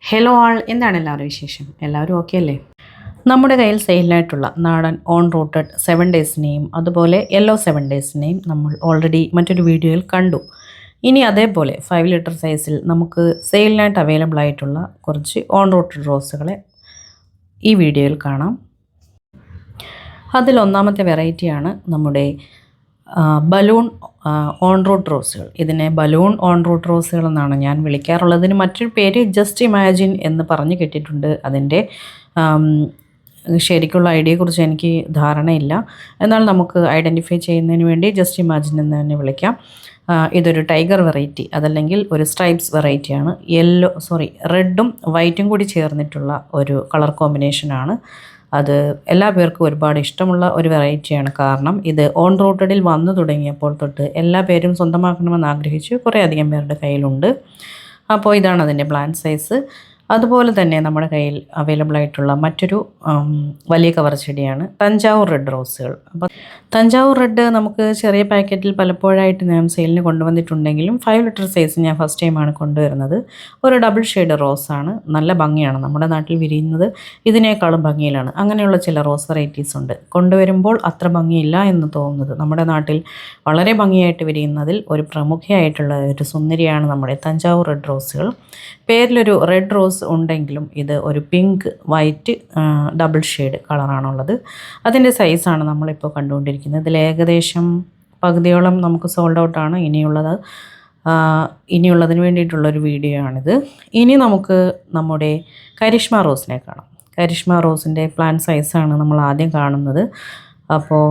Hello ആൾ, എന്താണ് എല്ലാവരും വിശേഷം? എല്ലാവരും ഓക്കെ അല്ലേ? നമ്മുടെ കയ്യിൽ സെയിലിനായിട്ടുള്ള നാടൻ ഓൺ റൂട്ടഡ് 7 ഡേയ്സിനെയും അതുപോലെ യെല്ലോ 7 ഡേയ്സിനെയും നമ്മൾ ഓൾറെഡി മറ്റൊരു വീഡിയോയിൽ കണ്ടു. ഇനി അതേപോലെ 5 ലിറ്റർ സൈസിൽ നമുക്ക് സെയിലിനായിട്ട് അവൈലബിൾ ആയിട്ടുള്ള കുറച്ച് ഓൺ റൂട്ടഡ് റോസുകളെ ഈ വീഡിയോയിൽ കാണാം. അതിലൊന്നാമത്തെ വെറൈറ്റിയാണ് നമ്മുടെ ബലൂൺ ഓൺ റൂട്ട് റോസുകൾ. ഇതിനെ ബലൂൺ ഓൺ റൂട്ട് റോസുകൾ എന്നാണ് ഞാൻ വിളിക്കാറുള്ളത്. ഇതിന് മറ്റൊരു പേര് ജസ്റ്റ് ഇമാജിൻ എന്ന് പറഞ്ഞു കേട്ടിട്ടുണ്ട്. അതിൻ്റെ ശരിക്കുള്ള ഐഡിയയെക്കുറിച്ച് എനിക്ക് ധാരണയില്ല. എന്നാൽ നമുക്ക് ഐഡൻറ്റിഫൈ ചെയ്യുന്നതിന് വേണ്ടി ജസ്റ്റ് ഇമാജിൻ എന്ന് തന്നെ വിളിക്കാം. ഇതൊരു ടൈഗർ വെറൈറ്റി, അതല്ലെങ്കിൽ ഒരു സ്ട്രൈപ്സ് വെറൈറ്റിയാണ്. റെഡും വൈറ്റും കൂടി ചേർന്നിട്ടുള്ള ഒരു കളർ കോമ്പിനേഷനാണ്. അത് എല്ലാ പേർക്കും ഒരുപാട് ഇഷ്ടമുള്ള ഒരു വെറൈറ്റിയാണ്. കാരണം ഇത് ഓൺ റൂട്ടഡിൽ വന്നു തുടങ്ങിയപ്പോൾ തൊട്ട് എല്ലാ പേരും സ്വന്തമാക്കണമെന്ന് ആഗ്രഹിച്ച് കുറേയധികം പേരുടെ കയ്യിലുണ്ട്. അപ്പോൾ ഇതാണ് അതിൻ്റെ പ്ലാന്റ് സൈസ്. അതുപോലെ തന്നെ നമ്മുടെ കയ്യിൽ അവൈലബിൾ ആയിട്ടുള്ള മറ്റൊരു വലിയ കവർ ചെടിയാണ് തഞ്ചാവൂർ റെഡ് റോസുകൾ. അപ്പോൾ തഞ്ചാവൂർ റെഡ് നമുക്ക് ചെറിയ പാക്കറ്റിൽ പലപ്പോഴായിട്ട് ഞാൻ സെയിലിന് കൊണ്ടുവന്നിട്ടുണ്ടെങ്കിലും 5 ലിറ്റർ സൈസ് ഞാൻ ഫസ്റ്റ് ടൈമാണ് കൊണ്ടുവരുന്നത്. ഒരു ഡബിൾ ഷെയ്ഡ് റോസാണ്. നല്ല ഭംഗിയാണ്. നമ്മുടെ നാട്ടിൽ വിരിയുന്നത് ഇതിനേക്കാളും ഭംഗിയിലാണ്. അങ്ങനെയുള്ള ചില റോസ് വെറൈറ്റീസ് ഉണ്ട്. കൊണ്ടുവരുമ്പോൾ അത്ര ഭംഗിയില്ല എന്ന് തോന്നുന്നത്. നമ്മുടെ നാട്ടിൽ വളരെ ഭംഗിയായിട്ട് വിരിയുന്നതിൽ ഒരു പ്രമുഖയായിട്ടുള്ള ഒരു സുന്ദരിയാണ് നമ്മുടെ തഞ്ചാവൂർ റെഡ് റോസുകൾ. പേരിലൊരു റെഡ് റോസ് ഉണ്ടെങ്കിലും ഇത് ഒരു പിങ്ക് വൈറ്റ് ഡബിൾ ഷെയ്ഡ് കളറാണുള്ളത്. അതിൻ്റെ സൈസാണ് നമ്മളിപ്പോൾ കണ്ടുകൊണ്ടിരിക്കുന്നത്. ഇതിൽ ഏകദേശം പകുതിയോളം നമുക്ക് സോൾഡ് ഔട്ടാണ്. ഇനിയുള്ളതിന് വേണ്ടിയിട്ടുള്ളൊരു വീഡിയോ ആണിത്. ഇനി നമുക്ക് നമ്മുടെ കരിഷ്മ റോസിനെ കാണാം. കരിഷ്മ റോസിൻ്റെ പ്ലാന്റ് സൈസാണ് നമ്മൾ ആദ്യം കാണുന്നത്. അപ്പോൾ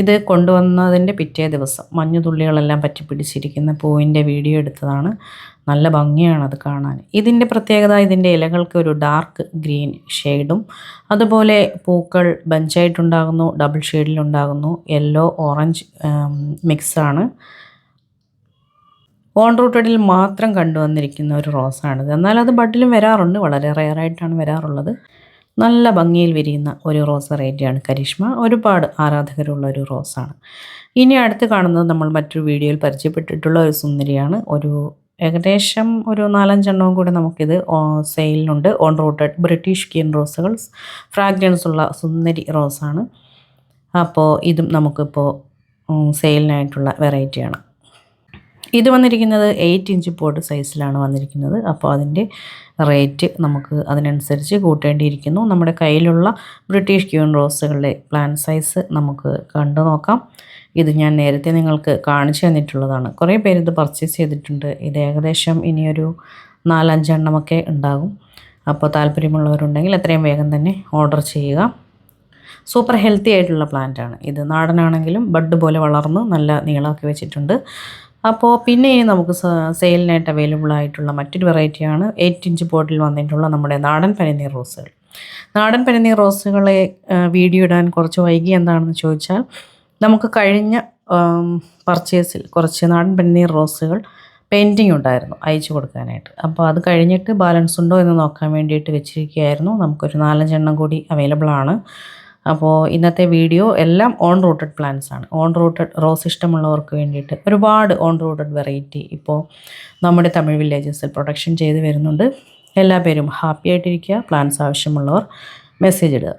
ഇത് കൊണ്ടുവന്നതിൻ്റെ പിറ്റേ ദിവസം മഞ്ഞുതുള്ളികളെല്ലാം പറ്റിപ്പിടിച്ചിരിക്കുന്ന പൂവിൻ്റെ വീഡിയോ എടുത്തതാണ്. നല്ല ഭംഗിയാണ് അത് കാണാൻ. ഇതിൻ്റെ പ്രത്യേകത, ഇതിൻ്റെ ഇലകൾക്ക് ഒരു ഡാർക്ക് ഗ്രീൻ ഷെയ്ഡും അതുപോലെ പൂക്കൾ ബഞ്ചായിട്ടുണ്ടാകുന്നു, ഡബിൾ ഷെയ്ഡിലുണ്ടാകുന്നു. യെല്ലോ ഓറഞ്ച് മിക്സാണ്. ഓൺ റൂട്ടഡിൽ മാത്രം കണ്ടുവന്നിരിക്കുന്ന ഒരു റോസാണിത്. എന്നാൽ അത് ബഡിലും വരാറുണ്ട്. വളരെ റെയറായിട്ടാണ് വരാറുള്ളത്. നല്ല ഭംഗിയിൽ വിരിയുന്ന ഒരു റോസ് വെറൈറ്റിയാണ് കരിഷ്മ. ഒരുപാട് ആരാധകരുള്ള ഒരു റോസാണ്. ഇനി അടുത്ത് കാണുന്നത് നമ്മൾ മറ്റൊരു വീഡിയോയിൽ പരിചയപ്പെട്ടിട്ടുള്ള ഒരു സുന്ദരിയാണ്. ഏകദേശം ഒരു 4-5 എണ്ണവും കൂടെ നമുക്കിത് സെയിലിനുണ്ട്. ഓൺ റൂട്ടഡ് ബ്രിട്ടീഷ് ക്വീൻ റോസുകൾ, ഫ്രാഗ്രൻസ് ഉള്ള സുന്ദരി റോസാണ്. അപ്പോൾ ഇതും നമുക്കിപ്പോൾ സെയിലിനായിട്ടുള്ള വെറൈറ്റിയാണ്. ഇത് വന്നിരിക്കുന്നത് 8 ഇഞ്ച് പോട്ട് സൈസിലാണ് വന്നിരിക്കുന്നത്. അപ്പോൾ അതിൻ്റെ റേറ്റ് നമുക്ക് അതിനനുസരിച്ച് കൂട്ടേണ്ടിയിരിക്കുന്നു. നമ്മുടെ കയ്യിലുള്ള ബ്രിട്ടീഷ് ക്വീൻ റോസുകളുടെ പ്ലാന്റ് സൈസ് നമുക്ക് കണ്ടു നോക്കാം. ഇത് ഞാൻ നേരത്തെ നിങ്ങൾക്ക് കാണിച്ചു തന്നിട്ടുള്ളതാണ്. കുറേ പേര് ഇത് പർച്ചേസ് ചെയ്തിട്ടുണ്ട്. ഇത് ഏകദേശം ഇനിയൊരു 4-5 എണ്ണമൊക്കെ ഉണ്ടാകും. അപ്പോൾ താല്പര്യമുള്ളവരുണ്ടെങ്കിൽ എത്രയും വേഗം തന്നെ ഓർഡർ ചെയ്യുക. സൂപ്പർ ഹെൽത്തി ആയിട്ടുള്ള പ്ലാന്റാണ് ഇത്. നാടനാണെങ്കിലും ബഡ് പോലെ വളർന്ന് നല്ല നീളമാക്കി വെച്ചിട്ടുണ്ട്. അപ്പോൾ പിന്നെ നമുക്ക് സെയിലിനായിട്ട് അവൈലബിൾ ആയിട്ടുള്ള മറ്റൊരു വെറൈറ്റിയാണ് 8 ഇഞ്ച് പോട്ടിൽ വന്നിട്ടുള്ള നമ്മുടെ നാടൻ പനിനീർ റോസുകൾ. നാടൻ പനിനീർ റോസുകളെ വീഡിയോ ഇടാൻ കുറച്ച് വൈകി എന്താണെന്ന് ചോദിച്ചാൽ, നമുക്ക് കഴിഞ്ഞ പർച്ചേസിൽ കുറച്ച് നാടൻ പനിനീർ റോസുകൾ പെയിൻറ്റിങ് ഉണ്ടായിരുന്നു അയച്ചു കൊടുക്കാനായിട്ട്. അപ്പോൾ അത് കഴിഞ്ഞിട്ട് ബാലൻസ് ഉണ്ടോ എന്ന് നോക്കാൻ വേണ്ടിയിട്ട് വെച്ചിരിക്കുകയായിരുന്നു. നമുക്കൊരു 4-5 എണ്ണം കൂടി അവൈലബിൾ ആണ്. അപ്പോൾ ഇന്നത്തെ വീഡിയോ എല്ലാം ഓൺ റൂട്ടഡ് പ്ലാന്റ്സ് ആണ്. ഓൺ റൂട്ടഡ് റോസ് ഇഷ്ടമുള്ളവർക്ക് വേണ്ടിയിട്ട് ഒരുപാട് ഓൺ റൂട്ടഡ് വെറൈറ്റി ഇപ്പോൾ നമ്മുടെ തമിഴ് വില്ലേജസിൽ പ്രൊഡക്ഷൻ ചെയ്ത് വരുന്നുണ്ട്. എല്ലാ പേരും ഹാപ്പി ആയിട്ടിരിക്കുക. പ്ലാന്റ്സ് ആവശ്യമുള്ളവർ മെസ്സേജ് ഇടുക.